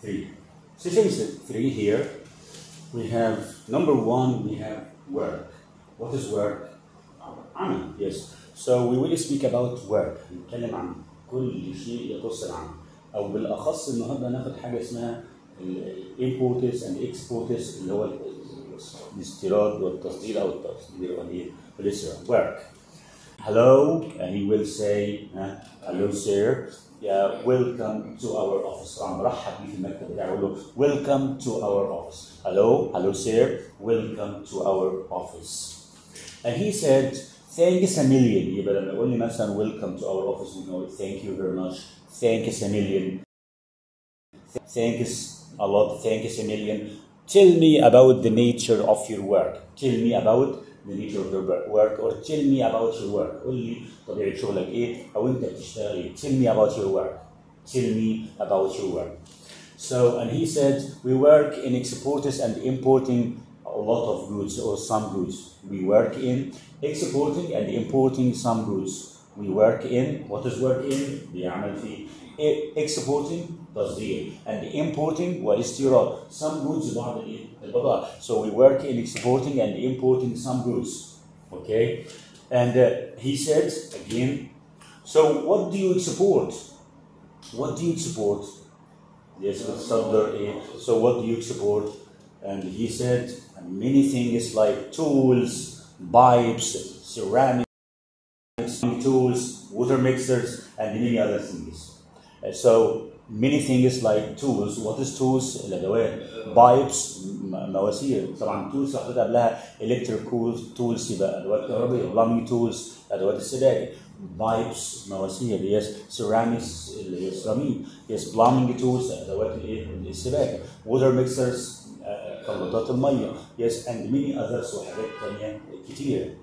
3. So say 3 here. We have number 1, we have work. What is work? عمل. Yes. So we will speak about work. نتكلم عن كل شيء يخص العمل. أو بالأخص النهارده ناخد حاجة اسمها imports and exports اللي هو الاستيراد والتصدير أو التصدير والاستيراد. Work. Hello, and he will say, hello sir, yeah, welcome to our office. مرحب بيه في المكتب بتاعه. يقول له welcome to our office. Hello sir, welcome to our office. And he said, thanks a million. يبقى لما يقول لي مثلا welcome to our office, we know thank you very much, thanks a million, thanks a lot, thanks a million. Tell me about the nature of your work. Tell me about the nature of your work, or tell me about your work. قول لي طبيعة شغلك ايه او انت بتشتغل ايه. Tell me about your work. Tell me about your work. So, and he said, we work in exporting and importing a lot of goods or some goods. We work in exporting and importing some goods. We work in, what is work in? بيعمل في exporting تصدير and importing واستيراد some goods بعض البضائع. So we work in exporting and importing some goods. Okay, and he said again, so what do you export? What do you export? Yes, so what do you export? And he said many things like tools, pipes, ceramics, tools, water mixers, and many other things. So many things like tools. What is tools? الأدوات. Pipes مواسير. طبعا tools حطيت قبلها electric tools يبقى أدوات كهربائية. Plumbing tools أدوات السباكة. Pipes مواسير. Yes. Ceramics اللي هي السيراميك. Yes. Plumbing tools أدوات السباكة. Water mixers خلاطات المية. Yes. And many others وحاجات تانية كتير.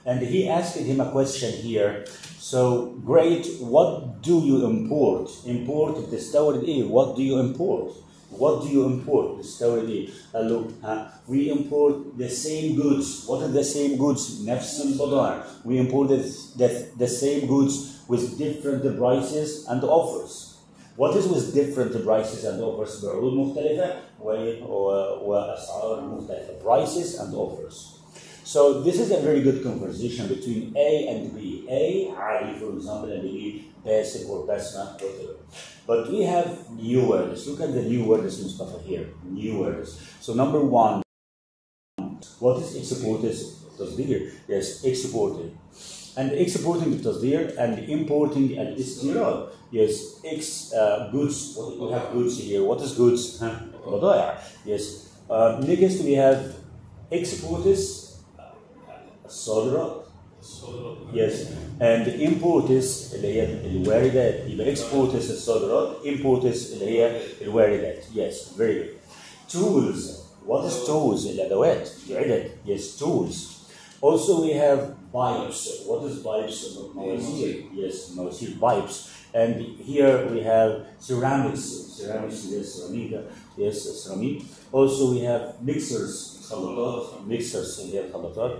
And he asked him a question here. So great, what do you import? Import بتستورد ايه? What do you import? What do you import? بتستورد ايه؟ قال له we import the same goods. What are the same goods? نفس البضائع. We import the same goods with different prices and offers. What is with different prices and offers? بعروض مختلفة وأسعار مختلفة. Prices and offers. So this is a very good conversation between A and B. A, عالي, for example, and B, passive or passive, whatever. But we have new words. Look at the new words Mustafa here. New words. So number 1, what is exported? تصدير. Yes, exported. And exporting التصدير and importing الاستيراد. Yes, goods. We have goods here. What is goods? بضائع. Yes. Next we have exporters. الصادرات. Yes. And imports اللي هي الواردات. يبقى exports الصادرات, imports اللي هي الواردات. Yes, very good. Tools. What is tools? الأدوات. العدد. Yes, tools. Also we have pipes. What is pipes? مواسير. Yes, مواسير, pipes. And here we have ceramics. Ceramics, yes, ceramic. Yes, ceramic. Also we have mixers. خلاطات. Mixers اللي هي الخلاطات.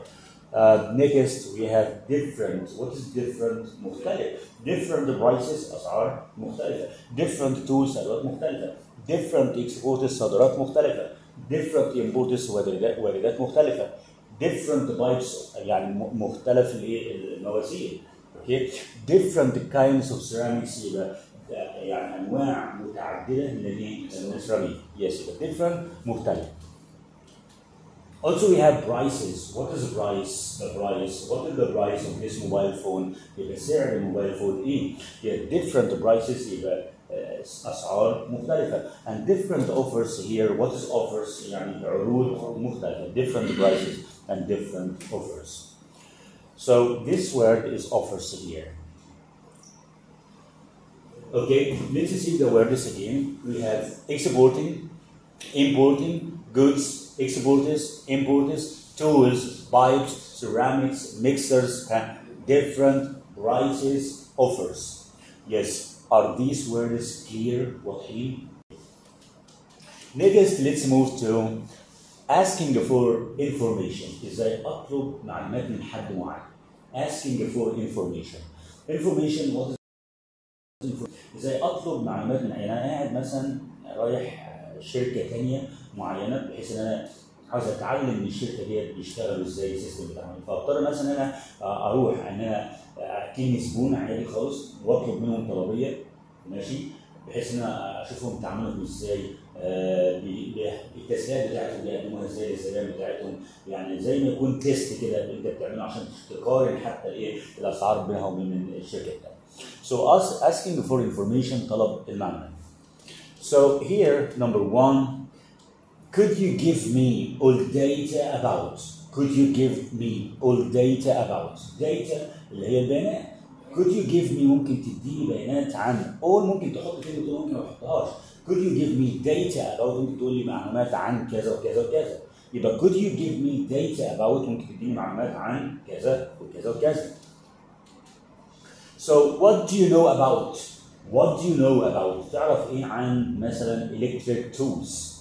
Next we have different. What is different? مختلف. Different prices أسعار مختلفة. Different tools أدوات مختلفة. Different exports صادرات مختلفة. Different imports واردات مختلفة. Different pipes يعني مختلف المواسير. Okay. Different kinds of ceramics يبقى يعني أنواع متعددة من السيراميك. Yes, different مختلف. Also we have prices. What is the price? The price. What is the price of this mobile phone? يبقى سعر الموبايل فون ايه؟ يبقى different prices يبقى أسعار مختلفة. And different offers here. What is offers? يعني عروض مختلفة. Different prices and different offers. So this word is offers here. Okay, let's see the words again. We have exporting, importing, goods, exporters, importers, tools, pipes, ceramics, mixers, different prices, offers. Yes, are these words clear? واضحين? Next, let's move to asking for information. إزاي أطلب معلومات من حد معين. Asking for information. Information, what is information? إزاي أطلب معلومات من أنا قاعد مثلا رايح شركه ثانيه معينه بحيث ان انا عاوز اتعلم من الشركه ديت بيشتغلوا ازاي السيستم بتاعهم، فاضطر مثلا ان انا اروح ان انا اكلم زبون عادي خالص واطلب منهم طلبيه ماشي، بحيث ان انا اشوفهم تعاملهم ازاي، التسهيلات بتاعتهم بيقدموها ازاي للزبائن بتاعتهم، يعني زي ما يكون تيست كده انت بتعمله عشان تقارن حتى ايه الاسعار بينها وبين الشركه بتاعتك. So us asking for information طلب المعلومات. So here number one, could you give me all data about? Could you give me all data about? Data اللي هي البيانات. Could you give me ممكن تديني بيانات عن all ممكن تحط كلمة ممكن ما تحطهاش. Could you give me data about ممكن تقول لي معلومات عن كذا وكذا وكذا. يبقى could you give me data about ممكن تديني معلومات عن كذا وكذا وكذا. So what do you know about? What do you know about? تعرف ايه عن مثلا electric tools?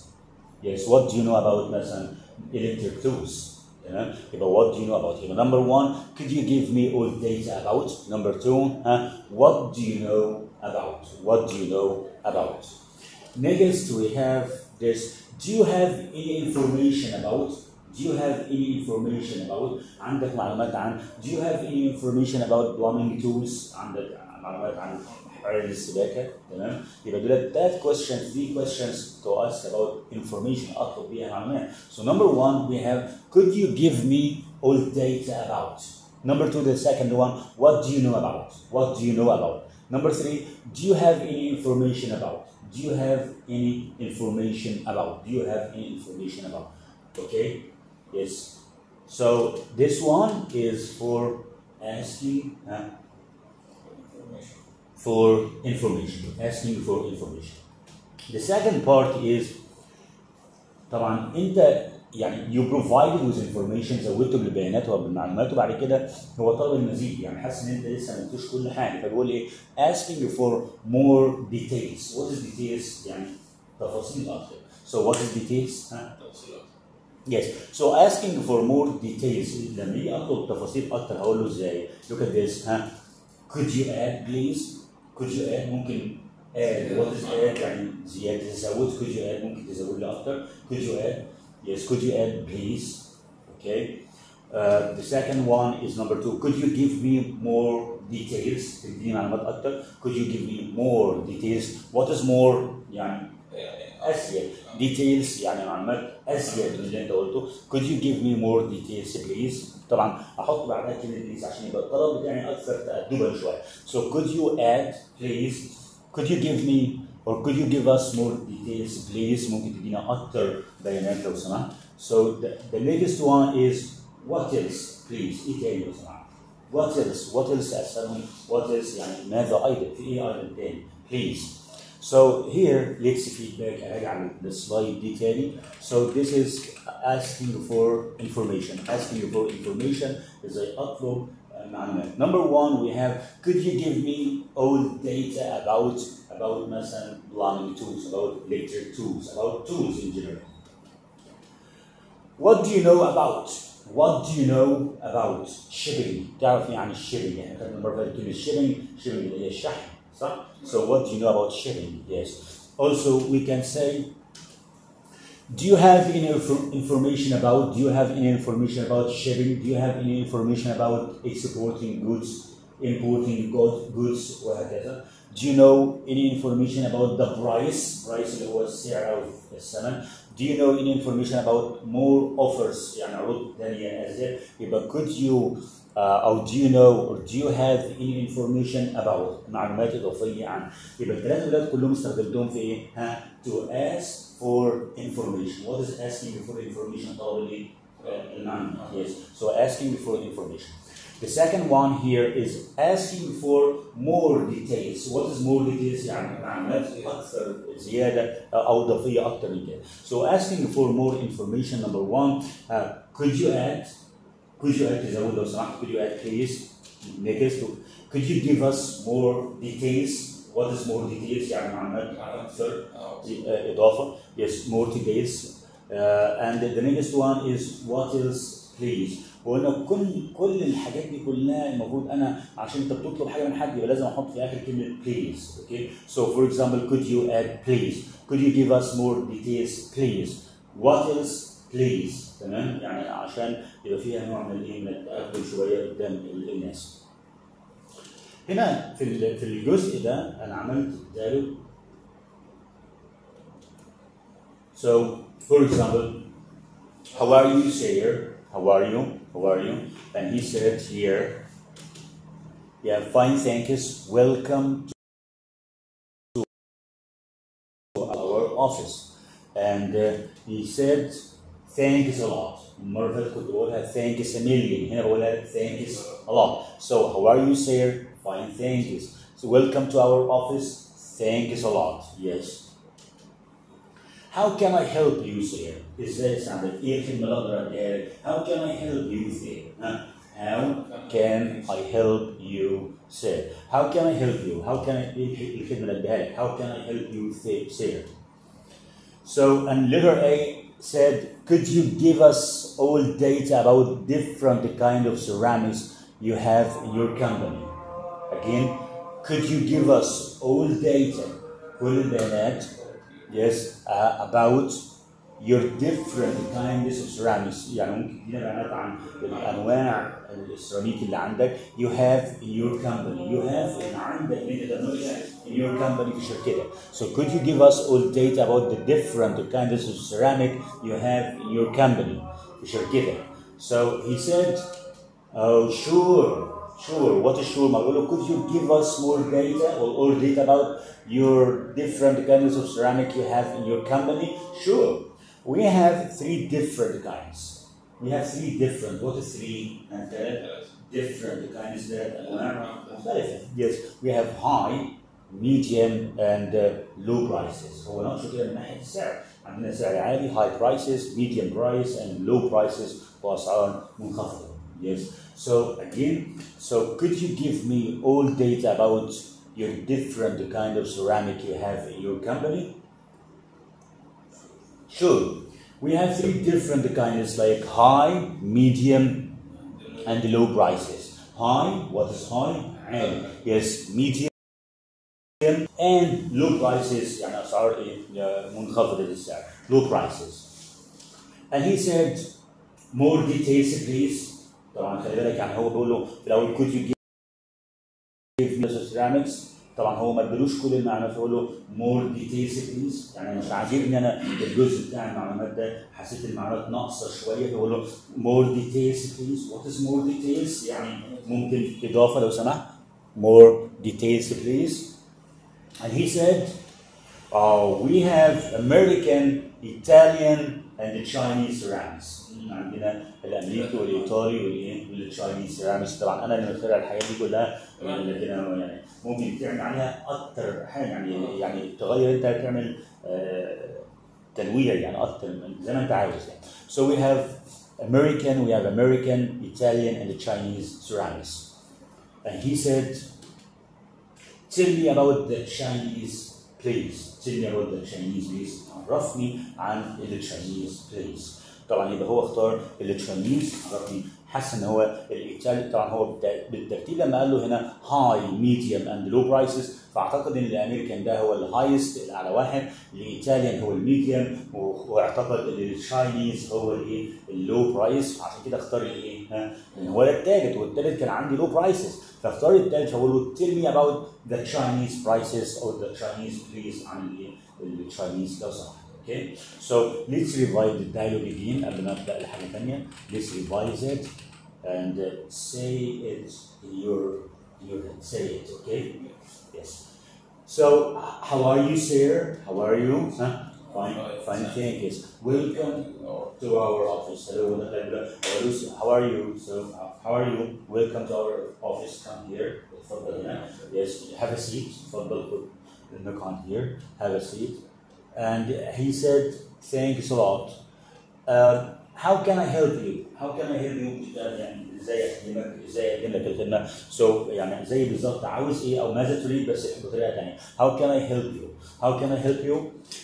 Yes, what do you know about مثلا electric tools? يبقى what do you know about? يبقى number one, could you give me all data about? Number two, what do you know about? What do you know about? Next we have this, do you have any information about? Do you have any information about? عندك معلومات عن do you have any information about plumbing tools؟ عندك معلومات عن حوار السباكه، تمام؟ يبقى دول that questions, three questions to ask about information اطلب بيها معلومات. So number one we have could you give me all data about? Number two, the second one, what do you know about? What do you know about? Number three, do you have any information about? Do you have any information about? Do you have any information about? Okay, yes. So this one is for asking for information, asking for information. The second part is طبعا انت يعني you provided with information، زودته بالبيانات وبالمعلومات وبعد كده هو طلب المزيد، يعني حاسس ان انت لسه ما قلتوش كل حاجه فبيقول ايه asking for more details. What is details؟ يعني تفاصيل اكتر. So what is details؟ تفاصيل اكتر. Yes. So asking for more details لما يجي اطلب تفاصيل اكتر هقول له ازاي؟ Look at this. Could you add please؟ Could you add ممكن add. What is add؟ يعني زيادة تزود. Could you add ممكن تزود لي أكتر. Could you add؟ Yes. Could you add please؟ Okay. The second one is number two. Could you give me more details؟ تديني معلومات أكتر. Could you give me more details؟ What is more؟ يعني أزيد. Details يعني معلومات أزيد من اللي أنت قلته. Could you give me more details please؟ طبعا أحط بعدها كلمة please عشان يبقى الطلب بتاعي أكثر تأدبا شوية. So could you add please؟ Could you give me or could you give us more details please؟ ممكن تدينا أكثر بيانات لو سمحت. So the next one is what else please؟ إيه تاني لو سمحت؟ What else؟ What else أسألهم؟ What else يعني ماذا أيضا؟ في إيه أيضا تاني؟ Please. So here let's feedback أراجع السلايد دي تاني. So this is asking for information. Asking for information إزاي أطلب معلومات. Number one we have could you give me all data about مثلا plumbing tools, about electric tools, about tools in general. What do you know about? What do you know about shipping؟ تعرف ايه عن الشيبنج؟ يعني خدنا المرة اللي فاتت كلمة shipping اللي هي الشحن، صح؟ So what do you know about shipping? Yes. Also we can say do you have any information about? Do you have any information about shipping? Do you have any information about exporting goods, importing goods وهكذا? Do you know any information about the price? Price اللي هو السعر أو الثمن. Do you know any information about more offers؟ يعني عروض ثانية أزيد. يبقى could you أو do you know or do you have any information about معلومات إضافية عن. يبقى الثلاثة دول كلهم استخدمتهم في إيه؟ To ask for information. What is asking for information؟ طلب المعلومات. Yes. So asking for information. The second one here is asking for more details. What is more details؟ يعني معلومات أكثر زيادة أو إضافية أكثر من كده. So asking for more information. Number one, could you add? Could you add تزود لو سمحت. Could you add please? Next, could you give us more details? What is more details؟ يعني معلومات أكثر إضافة. Yes, more details. And the next one is what else please? وقلنا كل الحاجات دي كلها المفروض انا عشان انت بتطلب حاجه من حد يبقى لازم احط في اخر كلمه please. اوكي. So for example, could you add please? Could you give us more details please? What else please؟ تمام؟ يعني عشان يبقى فيها نوع من الايه؟ من التقبل شويه قدام الناس. هنا في الجزء ده انا عملت dialog. So for example, how are you, sir? How are you? How are you? And he said here, yeah, fine, thanks. Welcome to our office. And he said, thanks a lot. مرة كنت بقولها thanks a million. هنا بقولها thanks a lot. So how are you, sir? Fine, thanks. So welcome to our office. Thanks a lot. Yes. How can I help you, sir? ازاي ساعدك؟ ايه الكلمة اللي اقدر اديها لك؟ How can I help you, sir? How can I help you, sir? How can I help you? How can I ايه الكلمة اللي اديها لك؟ How can I help you, sir? So, and letter A said, could you give us all data about different kind of ceramics you have in your company? Again, could you give us all data, كل البيانات, yes, about your different kinds of ceramics. يعني ممكن تدينا بيانات عن الانواع السيراميك اللي عندك you have in your company. You have in عندك in your company في شركتك. So could you give us all data about the different kinds of ceramic you have in your company في شركتك? So he said, oh sure. What is sure? Could you give us more data or data about your different kinds of ceramic you have in your company? Sure. We have three different kinds. We have three different. What is three? Different kinds. Yes. We have high, medium, and low prices. هو نقصد كده من ناحية السعر. عندنا سعر عالي, high prices, medium price, and low prices وأسعار منخفضة. Yes. So again, so could you give me all data about your different kind of ceramic you have in your company? Sure. We have three different kinds like high, medium, and low prices. High, what is high? And yes, medium, and low prices. يعني أسعار منخفضة السعر. Low prices. And he said, more details, please. طبعا خلي بالك يعني هو بيقول له في الاول could you give me ceramics. طبعا هو ما ادالوش كل المعلومات, فيقول له more details please. يعني مش عاجبني انا الجزء بتاع المعلومات ده, حسيت المعلومات ناقصه شويه, فيقول له more details please. What is more details؟ يعني ممكن اضافه لو سمحت. more details please. And he said, we have American, Italian, and the Chinese ceramics. عندنا الامريكي والايطالي والتشاينيز سيراميكس. طبعا انا اللي مخترع الحاجات دي كلها, لكن يعني ممكن تعمل عليها اكتر حاجه, يعني تغير, انت تعمل تنويع يعني اكتر زي ما انت عاوز يعني. So we have American, Italian, and the Chinese ceramics. And he said, tell me about the Chinese, please. Tell me about the Chinese, please. عرفني عن التشاينيز please. طبعا يبقى هو اختار التشاينيز, عرفني. حس ان هو الايطالي طبعا هو بالترتيب لما قال له هنا هاي, ميديوم, اند لو برايسز, فاعتقد ان الامريكان ده هو الهايست, الاعلى واحد. الايطاليان هو الميديوم, واعتقد ان التشاينيز هو الايه, اللو برايس. عشان كده اختار الايه, هو ده الثالث, والثالث كان عندي لو برايسز, فاختار الثالث. فقول له tell me about the Chinese prices or the Chinese please عن التشاينيز لو سمحت. Okay, so let's revise the dialogue again قبل ما نبدأ الحاجة الثانية. Let's revise it and say it in your head. Say it, okay? Yes. So, how are you, sir? How are you? Fine, thanks. Welcome to our office. Hello, how are you? So, how are you? Welcome to our office. Come here. Yes, have a seat. Put the on here. Have a seat. And he said, thanks a lot. how can I help you how can I help you يعني ازاي اخدمك ازاي اقدم لك الخدمه so يعني زي بالظبط عاوز ايه او ماذا تريد بس بطريقه ثانيه how can I help you how can I help you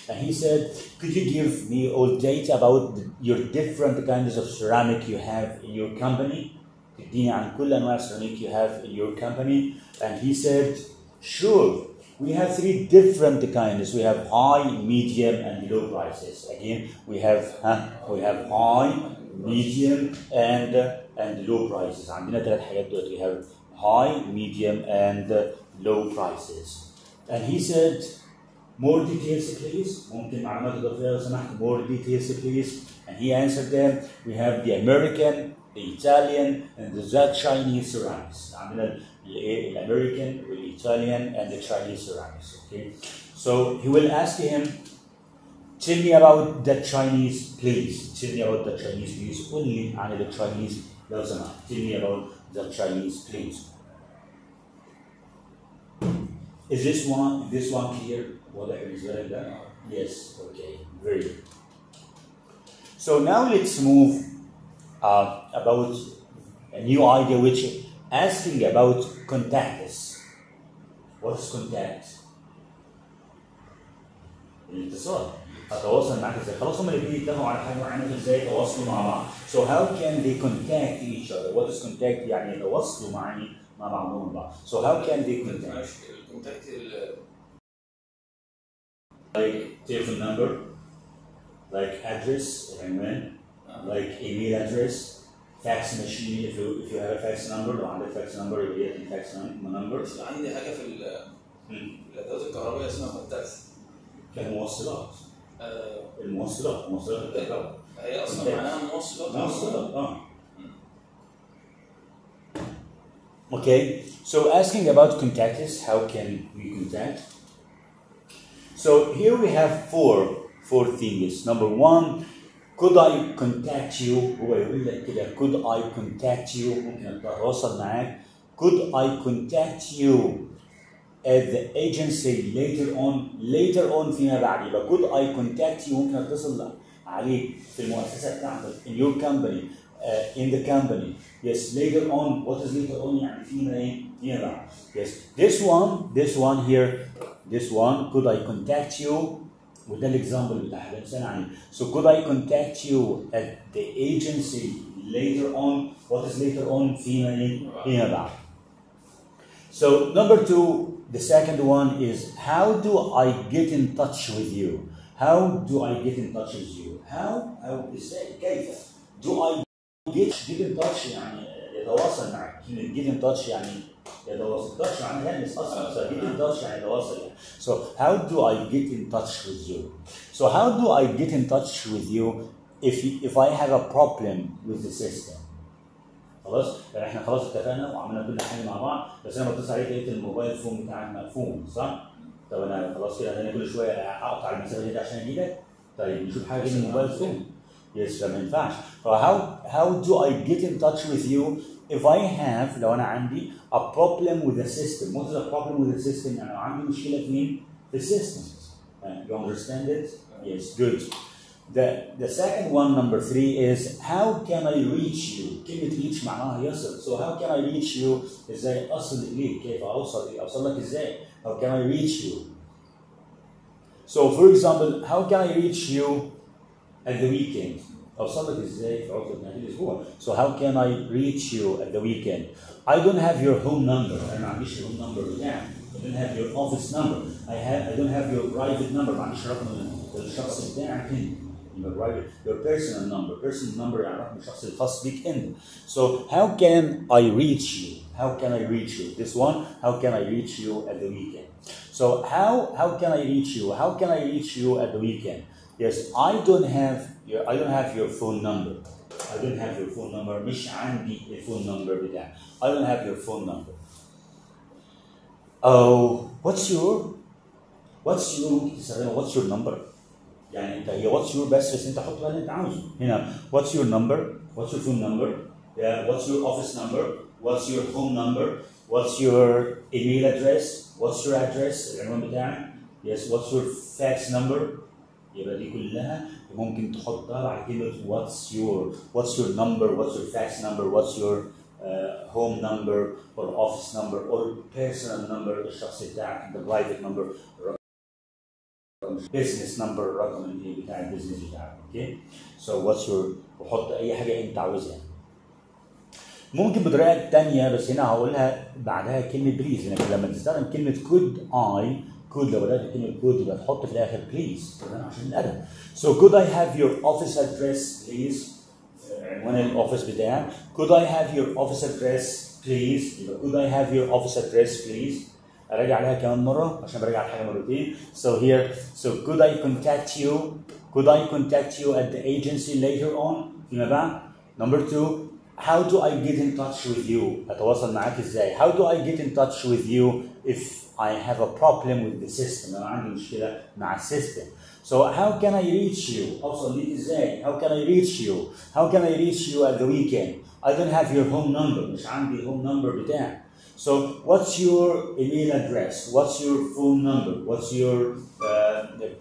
and he said could you give me all data about your different kinds of ceramic you have in your company تديني عن كل انواع السيراميك you have in your company and he said sure we have three different kinds we have high medium and low prices again we have high medium and low prices عندنا ثلاث حاجات دلوقتي we have high medium and low prices and he said more details please ممكن معلومات اضافيه لو سمحت more details please and he answered them we have the American the Italian and the Chinese ceramics عندنا الامريكان والإيطاليان and the Chinese ceramics okay so he will ask him tell me about the Chinese please tell me about the Chinese please قول لي عن the Chinese لو سمحت tell me about the Chinese please is this one clear واضح بالنسبه لك ده yes okay very good so now let's move about a new idea which asking about contacts. What is contact? الاتصال. أتواصل معك إزاي؟ خلاص هم الاثنين اتفقوا على حاجة معينة إزاي يتواصلوا مع بعض. So how can they contact each other? What is contact؟ يعني يتواصلوا مع بعضهم البعض. So how can they contact? Contact like telephone number, like address, like email address. fax machine if you have a fax number لو عندك fax number يبقى ليك fax number. عندي حاجه في الادوات الكهربائيه اسمها كونتاكت. كموصلات. الموصلات الكهرباء. هي اصلا معناها موصلات. Okay, so asking about contacts, how can we contact? So here we have four things. Number one. Could I contact you هو يقول لك كده could I contact you ممكن أتواصل معاك could I contact you at the agency later on فيما بعد يبقى could I contact you ممكن أتصل عليك في المؤسسة بتاعتك in your company in the company yes later on what is later on يعني فيما بعد yes this one could I contact you وده الاكزامبل بتاع الانسان عني. So could I contact you at the agency later on? What is later on? فيما بعد. So number two, the second one is how do I get in touch with you? How do I get in touch with you? How ازاي كيف do I get in touch يعني يتواصل معك. get in touch يعني يتواصل touch معناها لمس اصلا so get in touch يعني يتواصل يعني. So how do I get in touch with you? So how do I get in touch with you if I have a problem with the system? خلاص يعني احنا خلاص اتفقنا وعملنا كل حاجه مع بعض بس انا بتصل عليك لقيت الموبايل فون بتاعك مقفول صح؟ طب انا خلاص كده انا كل شويه اقطع المسافه دي عشان اجي لك طيب نشوف حاجه غير الموبايل فون. يس فما ينفعش. how do I get in touch with you if I have لو انا عندي a problem with the system. What is a problem with the system؟ يعني لو عندي مشكله في مين؟ في السيستم. You understand it? Yes, good. The second one, number three, is how can I reach you? كلمة reach معناها يصل. So how can I reach you؟ ازاي اصل اليك؟ كيف اوصل لك ازاي؟ How can I reach you? So for example, how can I reach you at the weekend? اوصل لك ازاي في عطلة نهاية الاسبوع؟ So how can I reach you at the weekend? I don't have your home number. أنا ما عنديش الهوم نمبر بتاعك. I don't have your office number. I don't have your private number. ما عنديش رقم الشخص بتاعك هنا. Your personal number يعني رقم الشخص الخاص بيك أنت. So how can I reach you? How can I reach you? This one, how can I reach you at the weekend? So how can I reach you? How can I reach you at the weekend? Yes, I don't have your phone number. I don't have your phone number. مش عندي الفون نمبر بتاعك. I don't have your phone number. Oh, what's your number? يعني انت هي what's your بس انت حط بقى اللي انت عاوزه. هنا what's your number? What's your phone number? Yeah, what's your office number? What's your home number? What's your email address? What's your address? العنوان بتاعك. Yes, what's your fax number? يبقى دي كلها ممكن تحطها بعد كلمه what's your number, what's your fax number, what's your home number or office number or personal number الشخصي بتاعك, the private number, business number, رقم الايه بتاع البيزنس بتاعك. اوكي. so what's your, وحط اي حاجه انت عاوزها. ممكن بطريقه ثانيه بس هنا هقولها بعدها كلمه بليز، لكن لما تستخدم كلمه could I, could لو بدات كلمه could يبقى تحط في الاخر بليز عشان الادب. so could I have your office address please؟ عنوان الاوفيس بتاعك. could I have your office address please؟ يبقى could I have your office address please؟ اراجع عليها كمان مره عشان براجع الحاجه مرتين. so here, so could I contact you at the agency later on فيما بعد. number 2, how do I get in touch with you؟ اتواصل معاك ازاي؟ how do I get in touch with you if I have a problem with the system؟ انا عندي مشكله مع السيستم. so how can I reach you؟ اوصل ليك ازاي؟ how can I reach you at the weekend؟ I don't have your home number، مش عندي home number بتاعك. so what's your email address? What's your phone number? What's your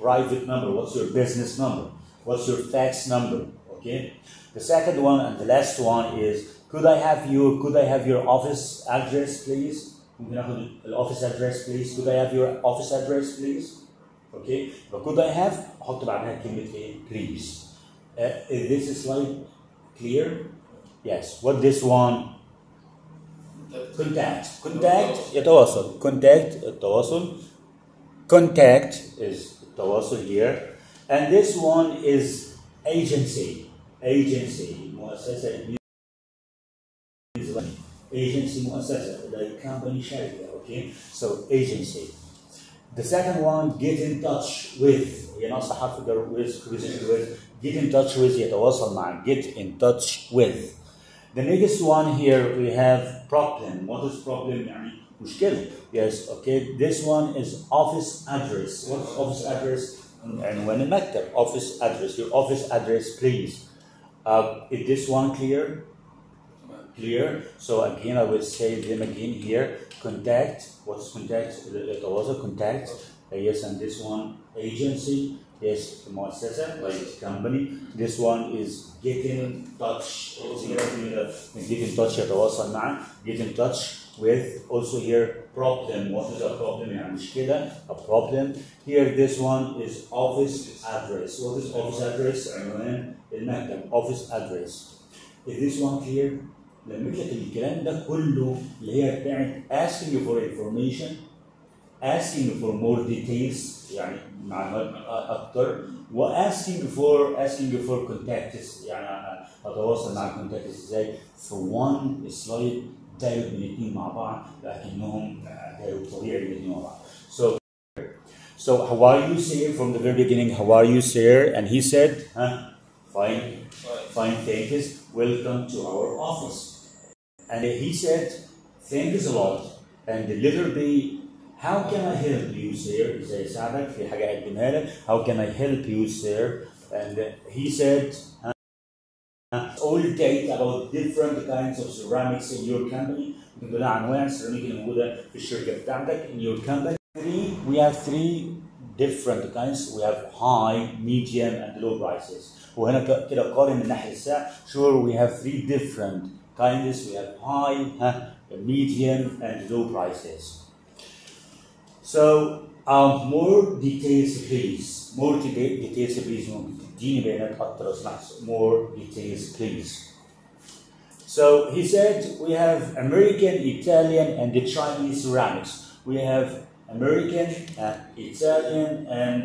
private number? What's your business number? What's your fax number? Okay. The second one and the last one is could I have your office address please? ممكن اخد office address please. Could I have your office address please? Okay. But could I have احط بعدها كلمة ايه؟ please. Is this slide clear? Yes. What this one? Contact يتواصل. التواصل. Contact is التواصل here. And this one is agency. مؤسسة. Agency مؤسسة like company شركة. Okay. So agency. The second one, get in touch with. هي ناقصة حرف الجر with. Get in touch with يتواصل مع. Get in touch with. The next one here we have problem. What is problem? يعني مشكلة. Yes, okay. This one is office address. What is office address? عنوان المكتب. Office address. Your office address, please. Is this one clear? Clear. So again, I will say them again here. Contact. What's contact? التواصل. Contact. Yes, and this one agency. Yes, مؤسسة like company. This one is get in touch. Get in touch يتواصل مع. Get in touch with. Also here problem. What is a problem? يعني مشكلة. A problem. Here this one is office address. What is office address? عنوان المكتب. Office address. Is this one clear? لما لك الكلام ده كله اللي هي بتاعت asking for information, asking for more details يعني معلومات اكتر, و asking for contacts يعني اتواصل مع contacts ازاي في one slide دايركت من الاثنين مع بعض لكنهم دايركت طبيعي الاثنين مع بعض. So how are you sir? From the very beginning, how are you sir? And he said, fine, thanks. Welcome to our office. And he said, thanks a lot. And the letter B, how can I help you, sir? إذا يساعدك في حاجة أقدمها لك. How can I help you, sir? And he said, all data about different kinds of ceramics in your company. ممكن تقول عنوان السيراميك اللي موجودة في الشركة بتاعتك in your company. We have three different kinds. We have high, medium, and low prices. وهنا كده قارن من ناحية السعر. Sure, we have three different kinds. We have high, medium, and low prices. So, more details, please. More details, please. تديني بيانات أكتر لو سمحت. More details, please. So he said we have American, Italian, and the Chinese ceramics. We have American, Italian, and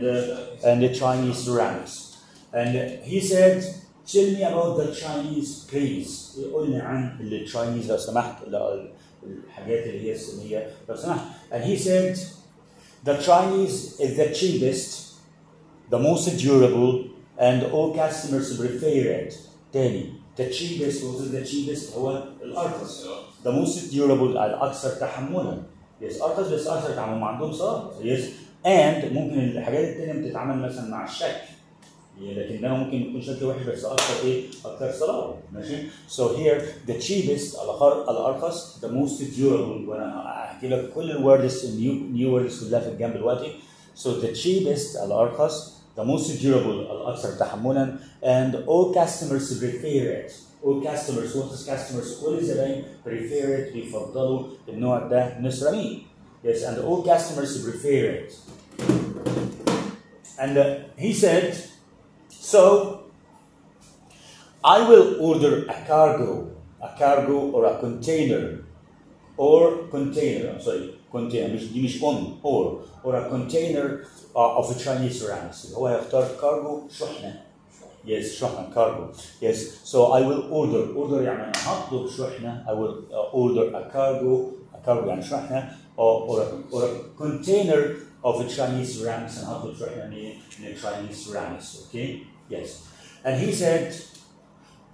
the Chinese ceramics. And he said, tell me about the Chinese, please. قلنا عن ال Chinese لو سمحت الحاجات اللي هي الصينية لو سمحت. And he said, the Chinese is the cheapest, the most durable, and all customers prefer it. تاني, the cheapest, what is the cheapest? هو الأرخص. The most durable, الأكثر تحملا. Yes, أرخص بس أكثر تحملا ما عندهم صلاة. Yes, and ممكن الحاجات التانية بتتعامل مثلا مع الشكل. لكن ده ممكن يكون شكل وحش بس اكثر صلابه. ماشي. So here the cheapest الارخص, the most durable. وانا هحكي لك كل الوردز new words كلها في الجنب دلوقتي. So the cheapest الارخص, the most durable الأكثر تحملا and all customers prefer it. all customers what is customers كل الزبائن prefer it بيفضلوا النوع ده من السيراميك. Yes, and all customers prefer it. And he said, so I will order a cargo or a container I'm sorry container مش or a container of a Chinese ceramics. هو هيختار cargo شحنة. Yes, شحنة cargo. Yes, so I will order يعني أنا هطلب شحنة. I will order a cargo يعني شحنة or a container of a Chinese ceramics and هطلب شحنة من Chinese ceramics. Okay, yes. And he said,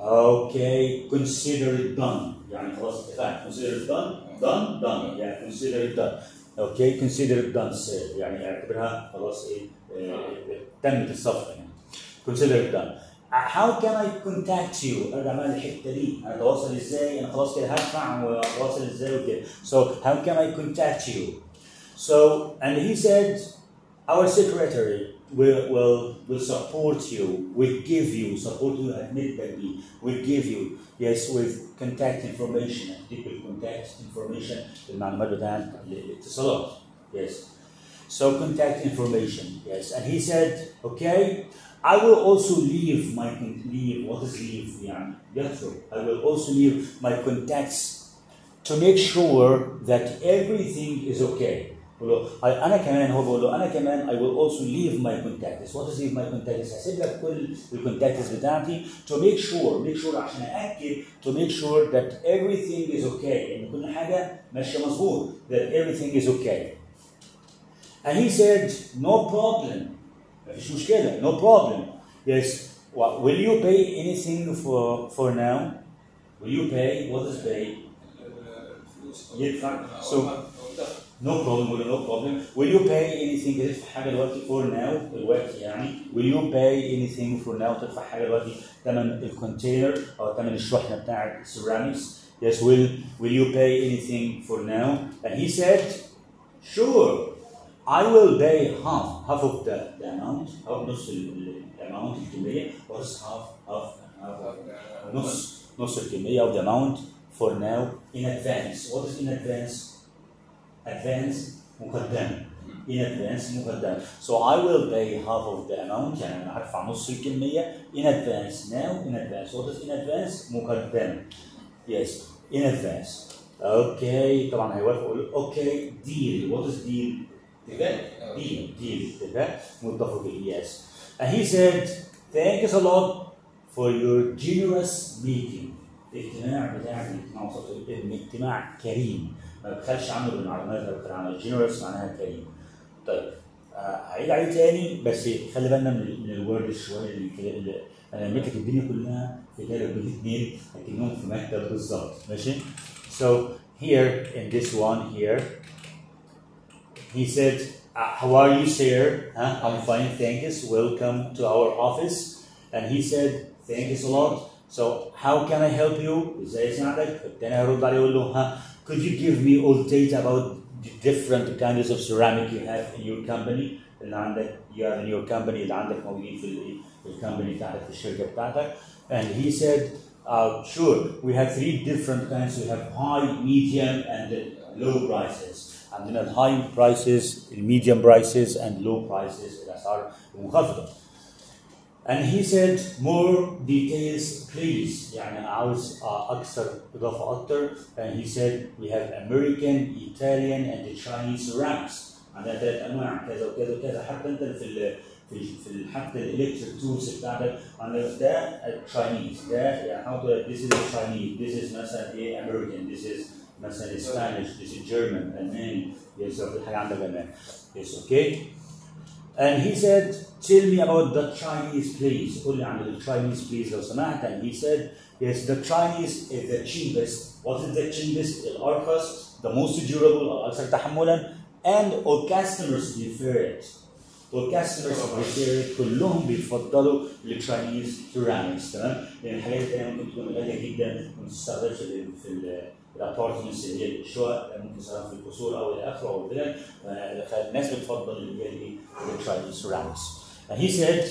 okay, consider it done. يعني خلاص اتفقنا. Consider it done. Yeah, consider it done. Okay, consider it done, sir. يعني اعتبرها خلاص تمت الصفقة يعني. Consider it done. How can I contact you? ارجع بقى للحتة دي. أنا أتواصل إزاي؟ أنا خلاص كده هدفع وأتواصل إزاي وكده. So how can I contact you? So and he said, our secretary will support you, will give you support you admit that will give you yes with contact information and people contact information المعلومات بتاعت الاتصالات. Yes. So contact information. Yes. And he said, okay, I will also leave what is leave يعني يترك. I will also leave my contacts to make sure that everything is okay. أنا كمان هو بقول له أنا كمان I will also leave my contacts. What is leave my contacts؟ هسيب لك كل الكونتاكتس بتاعتي to make sure عشان أأكد to make sure that everything is okay إن كل حاجة ماشية مظبوط that everything is okay. And he said no problem. مفيش مشكلة no problem. Yes. Will you pay anything for now? Will you pay? What is pay? يدفع. So no problem. Will you pay anything تدفع حاجة دلوقتي for now دلوقتي يعني will you pay anything for now تدفع حاجة دلوقتي ثمن الكونتينر أو ثمن الشحنة بتاع ceramics. Yes, will you pay anything for now? And he said, sure, I will pay half of the amount أو نص الامount الكمية. What is half نص الكمية of the amount for now in advance. What is in advance? Advance مقدم. In advance مقدم. So I will pay half of the amount يعني أنا هدفع نص الكمية in advance. Now in advance. What is in advance? مقدم. Yes, in advance. Okay, طبعا هيوافق يقول okay deal. What is deal? اتفاق متفقين. Yes. And he said thanks a lot for your generous meeting. الاجتماع بتاعك اجتماع كريم. ما بتخلش عنه بالمعلومات لو كان عنه generous معناها كريم. طيب هعيد عليه تاني بس خلي بالنا من الورد شويه اللي انا لميت لك الدنيا كلها في كده بالاثنين لكنهم في مكتب بالظبط ماشي. So here in this one here he said how are you sir? I'm fine thanks. Welcome to our office. And he said thanks a lot. So how can I help you? ازاي اساعدك؟ فالتاني هيرد عليه يقول له could you give me all data about the different kinds of ceramic you have in your company اللي عندك you have in your company اللي عندك موجودين في الكومباني بتاعتك في الشركة بتاعتك. And he said sure we have 3 different kinds. We have high, medium and low prices. عندنا ال high prices, ال medium prices and low prices الأسعار المنخفضة. And he said more details please يعني عاوز أكثر إضافة أكثر. And he said we have American, Italian and Chinese ceramics. عندنا 3 أنواع كذا وكذا وكذا. حتى أنت في حتى الإلكتريك تولز بتاعتك عندك ده Chinese ده يعني this is Chinese, this is مثلا إيه American, this is مثلا Spanish, this is German, ألماني. Yes, حاجة عندك ألماني. Yes, okay. And he said, tell me about the Chinese please. قول لي عن the Chinese please لو سمحت. And he said, yes, the Chinese is the cheapest. What is the cheapest? الأرخص, the most durable, الأكثر تحملا, and all customers prefer it. All customers prefer it. كلهم بيفضلوا ال Chinese ceramics. تمام؟ لأن الحاجات التانية ممكن تكون غالية جدا وما تستخدمش في الابارتمنتس اللي هي الشقق ممكن تستخدم في القصور او الى اخره او كده. فالناس بتفضل اللي هي التشاينيز ceramics. And he said,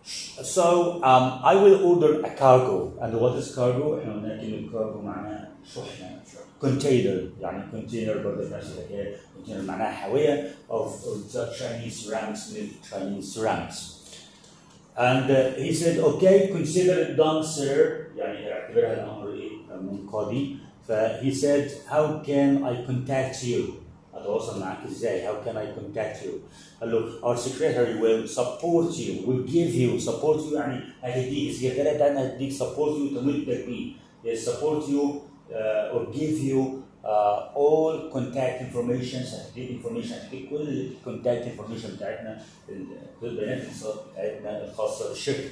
so I will order a cargo. And what is cargo? لكن الكارجو معناه شحنة. Container, يعني container برضه في نفس الحكاية. Container معناها حاوية of Chinese ceramics, Chinese ceramics. And he said, okay, consider it done, sir. يعني اعتبرها الأمر منقضي. He said, how can I contact you? أتواصل معك إزاي? How can I contact you? قال له, our secretary will support you, will give you, support you يعني هتديك السكرتارية بتاعتنا هتديك support you تمدك بيه. Yes, support you or give you all contact information, هتديك information هتديك كل contact information بتاعتنا البيانات بتاعتنا الخاصة بالشركة.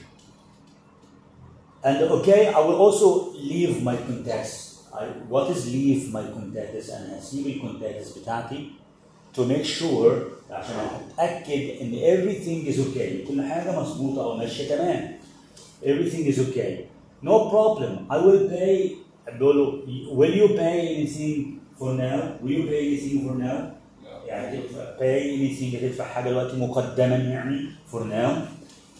And okay, I will also leave my contacts. What is leave my contacts and هسيب الcontacts بتاعتي to make sure عشان أتأكد إن everything is okay. كل حاجة مظبوطة أو ماشية تمام. Everything is okay. No problem. I will pay. Will you pay anything for now? Will you pay anything for now? يعني pay anything تدفع حاجة دلوقتي مقدما يعني for now.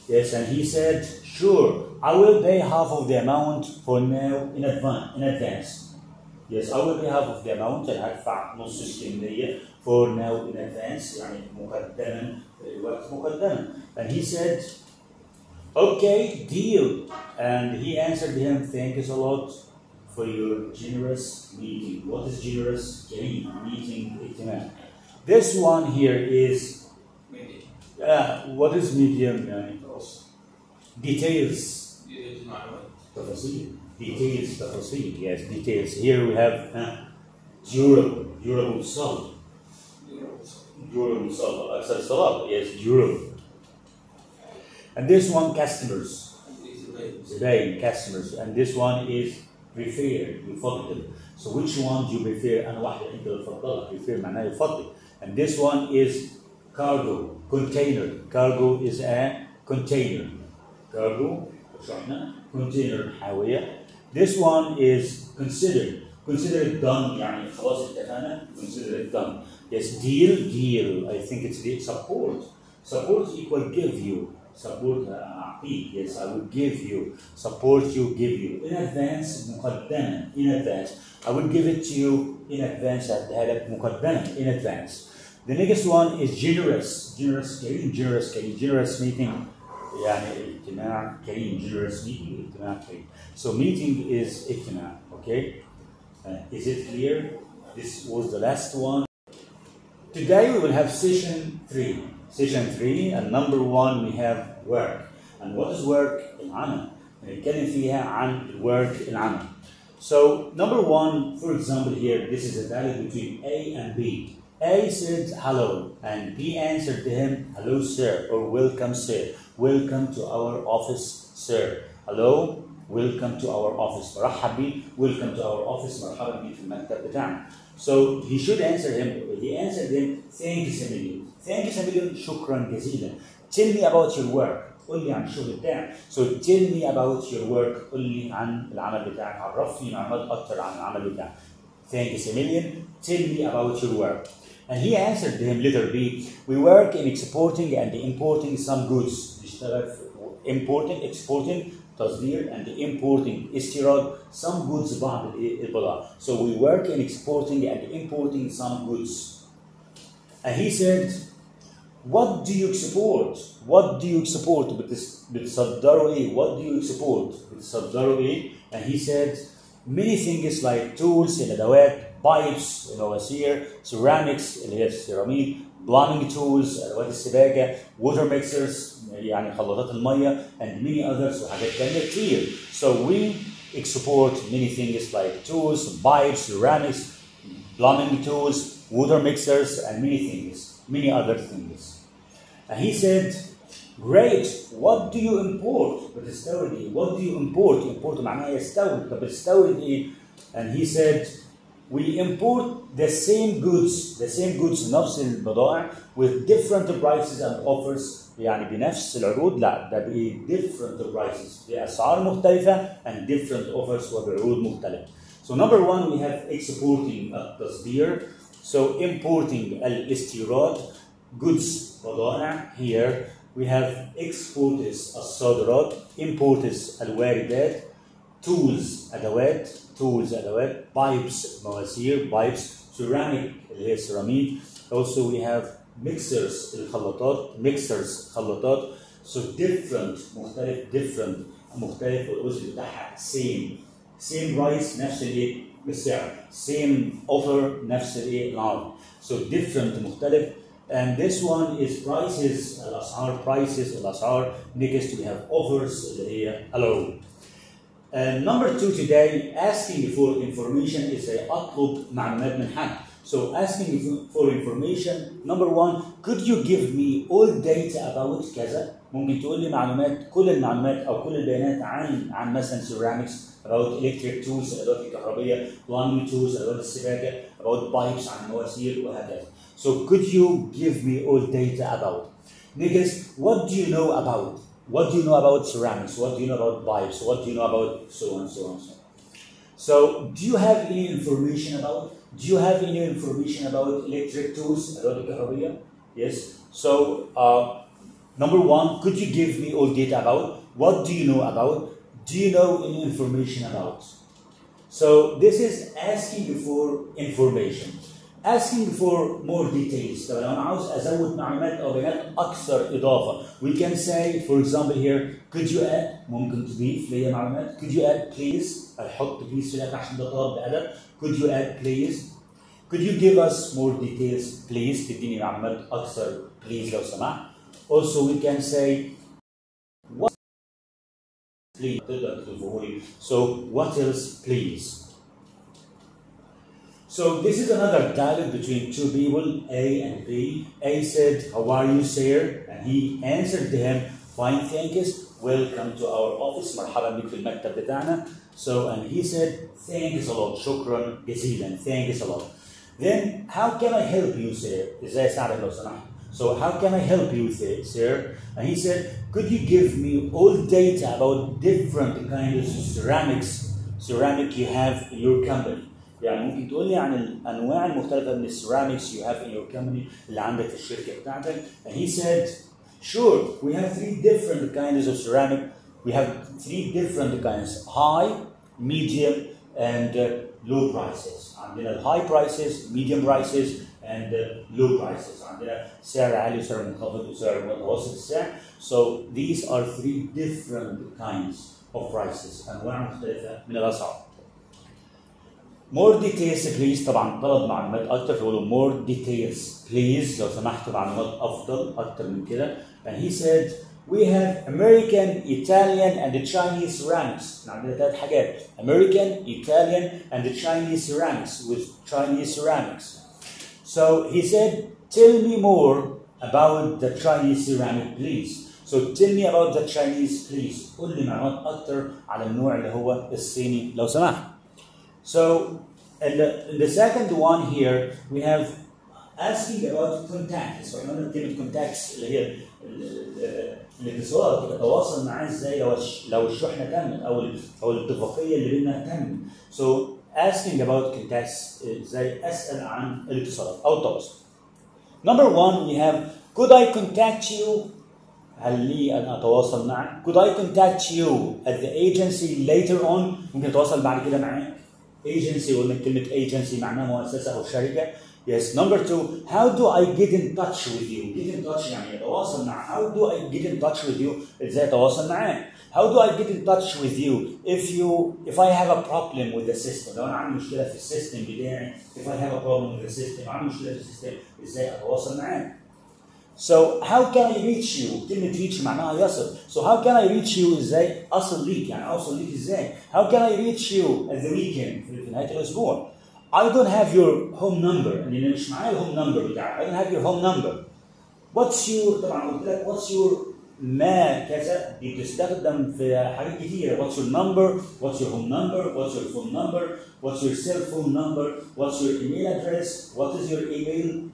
Yes, and he said, sure, I will pay half of the amount for now in advance. Yes, I will pay half of the amount and هدفع نص الكمية for now in advance يعني مقدما الوقت مقدما. And he said, okay, deal. And he answered him, thank you a lot for your generous meeting. What is generous? كريم meeting اجتماع. This one here is what is medium? Details. Details, تفاصيل. Yes, details. Here we have durable solid. Durable solid. أكثر صلابة. Yes, durable. And this one, customers. زباين, customers. And this one is prefer, يفضل. So which one do you prefer? أنا واحدة أنت بتفضلها. Prefer معناه يفضل. And this one is cargo, container. Cargo is a container. Cargo, شحنة. Container حاوية. This one is consider. Consider it done. يعني خلاص اتفقنا. Consider it done. Yes, deal. I think it's the support. Support equal give you. Support أعطيك. Yes, I will give you. Support you, give you. In advance مقدما. In advance. I will give it to you in advance. أديها لك مقدما. In advance. The next one is generous. Generous meeting. يعني اجتماع كريم. Generous meeting. اجتماع كريم. So meeting is اجتماع. Okay. Is it clear? This was the last one. Today we will have session 3. Session 3 and number 1 we have work. And what is work? العمل. نتكلم فيها عن work العمل. So number 1, for example here, this is a dialogue between A and B. A said hello and B answered to him, hello sir, or welcome sir. Welcome to our office sir. Hello, welcome to our office. مرحب بي. Welcome to our office. مرحبا بي في المكتب بتاعنا. So he should answer him. He answered him, thank you a million. Thank you a million. شكرا جزيلا. Tell me about your work. قل لي عن الشغل بتاعك. So tell me about your work. قل لي عن العمل بتاعك. عرفني معلومات أكتر عن العمل بتاعك. Thank you a million. Tell me about your work. And he answered him, letter B, we work in exporting and importing some goods. Importing, exporting, تصدير, and importing, استيراد, some goods بعض البضائع. So we work in exporting and importing some goods. And he said, what do you export? What do you export? بتصدروا إيه? What do you export? بتصدروا إيه? And he said, many things like tools, الأدوات, pipes, مواسير, ceramics, اللي هي السيراميك, plumbing tools, أدوات السباكة, water mixers, يعني خلاطات المية, and many others, وحاجات تانية كتير. So we export many things like tools, pipes, ceramics, plumbing tools, water mixers, and many other things. And he said, great, what do you import? بتستورد إيه? What do you import? Import معناها يستورد. طب بتستورد إيه? And he said, we import the same goods نفس البضائع with different prices and offers. يعني بنفس العروض لا ده different prices بأسعار مختلفة and different offers وبعروض مختلفة. So number 1 we have exporting التصدير. So importing الاستيراد. Goods بضائع. Here we have export is الصادرات, import is الواردات, tools أدوات, pipes مواسير, pipes, ceramic اللي هي سيراميك. Also we have mixers الخلاطات, خلاطات. So different مختلف والوزن بتاعها same price نفس الايه بالسعر, same offer نفس الايه العرض. So different مختلف. And this one is prices الأسعار. Next we have offers اللي هي العروض. And number 2 today, asking for information is أطلب معلومات من حد. So asking for information, number 1, could you give me all data about كذا؟ ممكن تقول لي كل المعلومات أو كل البيانات عن مثلا ceramics, about electric tools الأدوات الكهربية, plumbing tools أدوات السباكة, about pipes عن المواسير وهكذا. So could you give me all data about? Next, what do you know about? What do you know about ceramics? What do you know about pipes? What do you know about so on, so on, so on? So, do you have any information about? Do you have any information about electric tools? Yes. So, number 1, could you give me all data about? What do you know about? Do you know any information about? So, this is asking for information. Asking for more details. طبعا لو أنا عاوز أزود معلومات أو بيانات أكثر إضافة. We can say, for example here, could you add؟ ممكن تضيف لي معلومات. Could you add please؟ أحط please في الآخر عشان ده طلب بأدب. Could you add please؟ Could you give us more details please؟ تديني معلومات أكثر please لو سمحت. Also we can say what please تقدر تضيفه لي. So what else please؟ So this is another dialogue between two people, A and B. A said, "How are you, sir?" And he answered him, "Fine, thanks. Welcome to our office. مرحبا بك في المكتب بتاعنا." So and he said, "Thanks a lot. شكرا جزيلا. Thanks a lot." Then how can I help you, sir? إزاي أساعدك لو سمحت? So how can I help you, sir? And he said, "Could you give me all data about different kinds of ceramic you have in your company?" يعني ممكن تقول لي عن الانواع المختلفه من السيراميكس you have in your company اللي عندك في الشركه بتاعتك. And he said, sure, we have 3 different kinds of ceramic. We have 3 different kinds, high, medium, and low prices. عندنا high prices, medium prices, and low prices. عندنا سعر عالي وسعر منخفض وسعر متوسط السعر. So these are 3 different kinds of prices. انواع مختلفه من الاسعار. More details please. طبعا طلب معلومات اكتر فيقولوا more details please لو سمحتوا معلومات افضل اكتر من كده. And he said we have American, Italian and the Chinese ceramics. عندنا 3 حاجات American, Italian and the Chinese ceramics with Chinese ceramics. So he said tell me more about the Chinese ceramic please. So tell me about the Chinese please. قول لي معلومات اكتر على النوع اللي هو الصيني لو سمحت. So, in the second one here, we have asking about contacts. So, remember كلمة contacts اللي هي الاتصال تتواصل معاه ازاي لو الشحنة تمت أو الاتفاقية اللي بيننا تمت. So, asking about contacts ازاي أسأل عن الاتصالات أو التواصل. Number 1, we have could I contact you؟ هل لي أن أتواصل معك؟ Could I contact you at the agency later on؟ ممكن أتواصل بعد كده معاك. Agency قلنا كلمة agency معناها مؤسسة أو شركة. Yes. Number 2, how do I get in touch with you? Get in touch يعني أتواصل مع. How do I get in touch with you? إزاي أتواصل معاك? How do I get in touch with you if I have a problem with the system؟ لو أنا عندي مشكلة في السيستم بتاعي. If I have a problem with the system، عندي مشكلة في السيستم، إزاي أتواصل معاك؟ So how can I reach you؟ كلمة reach معناها يصل. So how can I reach you؟ إزاي أصل ليك؟ يعني أوصل ليك إزاي؟ How can I reach you at the weekend؟ في نهاية الأسبوع. I don't have your home number. يعني مش معايا الهوم نمبر بتاعك. I don't have your home number. What's your طبعا قلت لك what's your ما كذا دي بتستخدم في حاجات كتيرة. What's your number؟ What's your home number؟ What's your phone number؟ What's your cell phone number؟ What's your email address؟ What is your email؟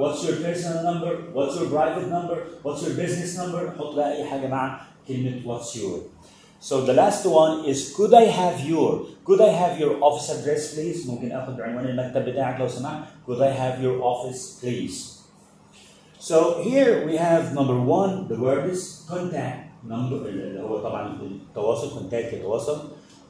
What's your personal number? What's your private number? What's your business number? حط بقى أي حاجة مع كلمة what's your. So the last one is could I have your office address please؟ ممكن آخذ عنوان المكتب بتاعك لو سمحت. Could I have your office please؟ So here we have number one, the word is contact. Number اللي هو طبعا التواصل contact يتواصل.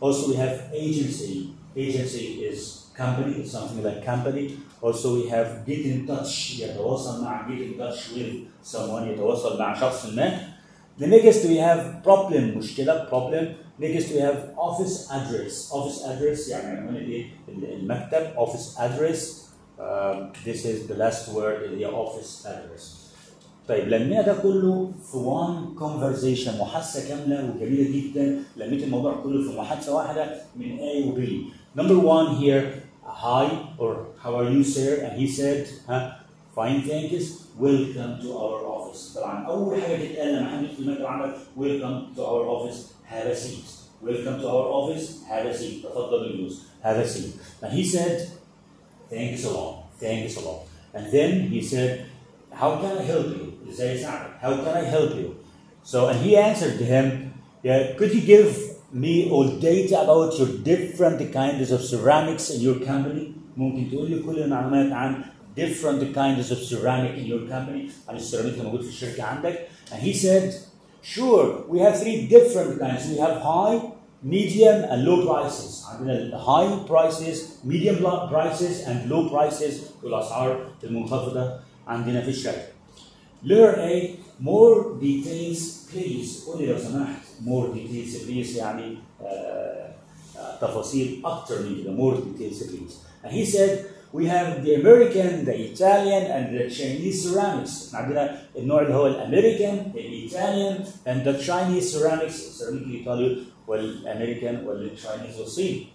Also we have agency. Agency is company, it's something like company. Also we have get in touch. يتواصل مع get in touch with someone. يتواصل مع شخص ما. The next we have problem مشكلة problem. Next we have office address. Office address يعني عنوان الايه؟ المكتب. Office address. This is the last word اللي هي office address. طيب لمينا ده كله في one conversation محادثة كاملة وجميلة جدا. لميت الموضوع كله في محادثة واحدة من A و B. Number one here, hi or how are you sir? And he said, fine thanks, welcome to our office. طبعا أول حاجة تتقال لما حد يدخل المكتب عندك welcome to our office, have a seat. Welcome to our office, have a seat. تفضل الجلوس, have a seat. And he said, thanks a lot, thanks a lot. And then he said, how can I help you? How can I help you? So, and he answered to him, yeah, could you give me all data about your different kinds of ceramics in your company? ممكن تقول لي كل المعلومات عن different kinds of ceramic in your company, عن السيراميك اللي موجود في الشركة عندك. And he said, sure, we have three different kinds. We have high, medium, and low prices. عندنا high prices, medium prices, and low prices. والأسعار المنخفضة عندنا في الشركة. Letter A, more details please. قولي لو سمحت more details please يعني تفاصيل أكتر من كده. More details please. And he said we have the American, the Italian, and the Chinese ceramics. عندنا النوع اللي هو الأمريكان, the Italian, and the Chinese ceramics. السيراميك الإيطالي والأمريكان والتشاينيز والصيني.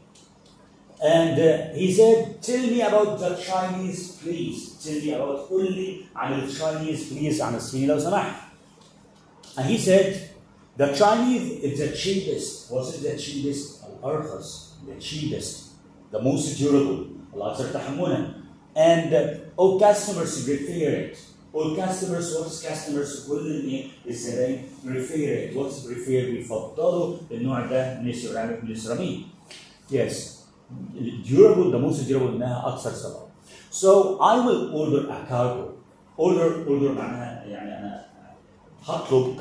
And he said, tell me about the Chinese, please. Tell me about قول لي عن the Chinese, please. عن الصيني لو سمحت. And he said, the Chinese is the cheapest. What is the cheapest? الأرخص. The cheapest. The most durable. الأكثر تحملا. And all customers prefer it. All customers, what is customers? كل الزبائن prefer it. What is prefer? بيفضلوا النوع ده من السيراميك. Yes. Durable, the most durable انها اكثر ثبات. So I will order a cargo. Order معناها يعني انا هطلب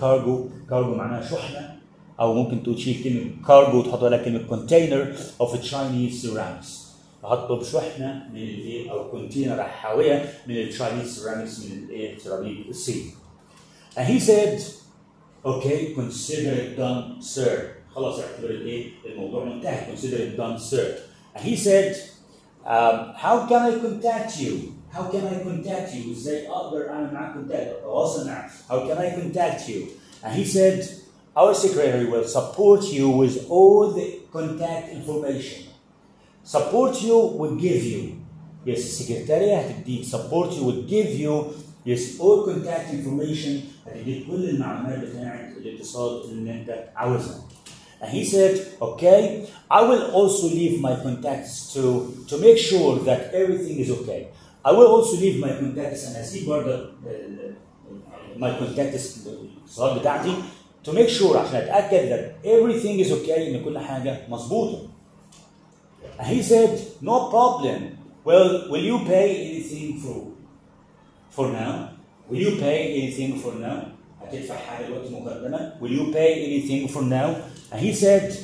cargo معناها شحنه او ممكن تشيل كلمه cargo وتحط لها كلمه container of Chinese ceramics. هطلب شحنه من الايه او كونتينر حاويه من التشاينيز ceramics من الايه سيراميك الصيني. And he said, okay, consider it done, sir. خلاص اعتبر الايه الموضوع منتهي. Consider it done, sir. And he said, how can I contact you? How can I contact you? ازاي اقدر اعمل معاك contact اتواصل معك? How can I contact you? And he said, our secretary will support you with all the contact information. Support you will give you. Yes, السكرتارية هتديك. Support you will give you. Yes, all contact information. هتديك كل المعلومات بتاعت الاتصال اللي انت عاوزها. And he said, okay, I will also leave my contacts to make sure that everything is okay. I will also leave my contacts and أسيب برضه my contacts الاتصالات بتاعتي to make sure عشان أتأكد that everything is okay إن كل حاجة مظبوطة. And he said, no problem. Well, will you pay anything for now? Will you pay anything for now? هتدفع حاجة دلوقتي مقدمة. Will you pay anything for now? And he said,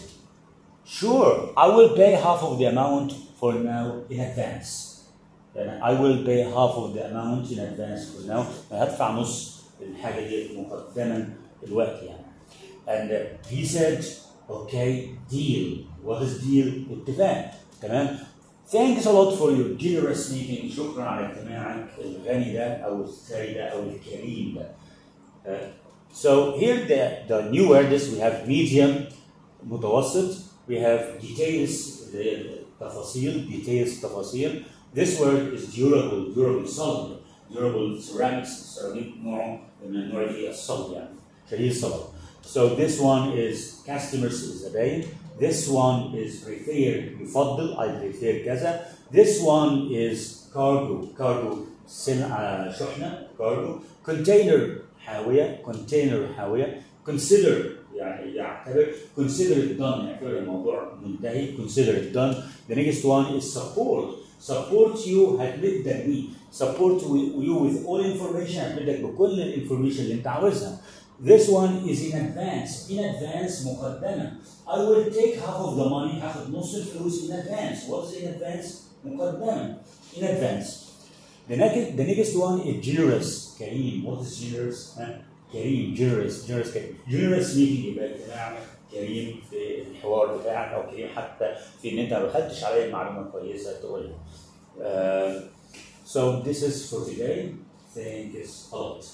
sure, I will pay half of the amount for now in advance. And I will pay half of the amount in advance for now. هدفع نص الحاجة دي مقدما دلوقتي يعني. And he said, okay, deal. What is deal? اتفاق. تمام. Thanks a lot for your generous meeting. شكرا على اجتماعك الغني ده أو الثري ده أو الكريم ده. So here the new words we have medium, متوسط. We have details, تفاصيل, تفاصيل. This word is durable solid. Durable ceramics, ceramic نوع من النوع اللي هي الصلب يعني. شديد الصلب. So this one is customers الزباين. This one is prefer يفضل. I prefer كذا. This one is cargo. شحنة cargo. Container حاوية. حاوية. Consider يعني يعتبر. Consider it done يعتبر الموضوع منتهي. Consider it done. The next one is support. support you هتمدك بيه support you with all information هتمدك بكل الانفورميشن اللي انت عاوزها. This one is in advance مقدمة. I will take half of the money هاخد نص الفلوس in advance. What is in advance؟ مقدمة. In advance. The next one is generous. كريم. What is generous؟ كريم generous كريم. Generous meaning يبقى اجتماع كريم في الحوار بتاعك او كريم حتى في ان انت ما خدتش عليه معلومة كويسة تقولها. So this is for today. Thanks a lot.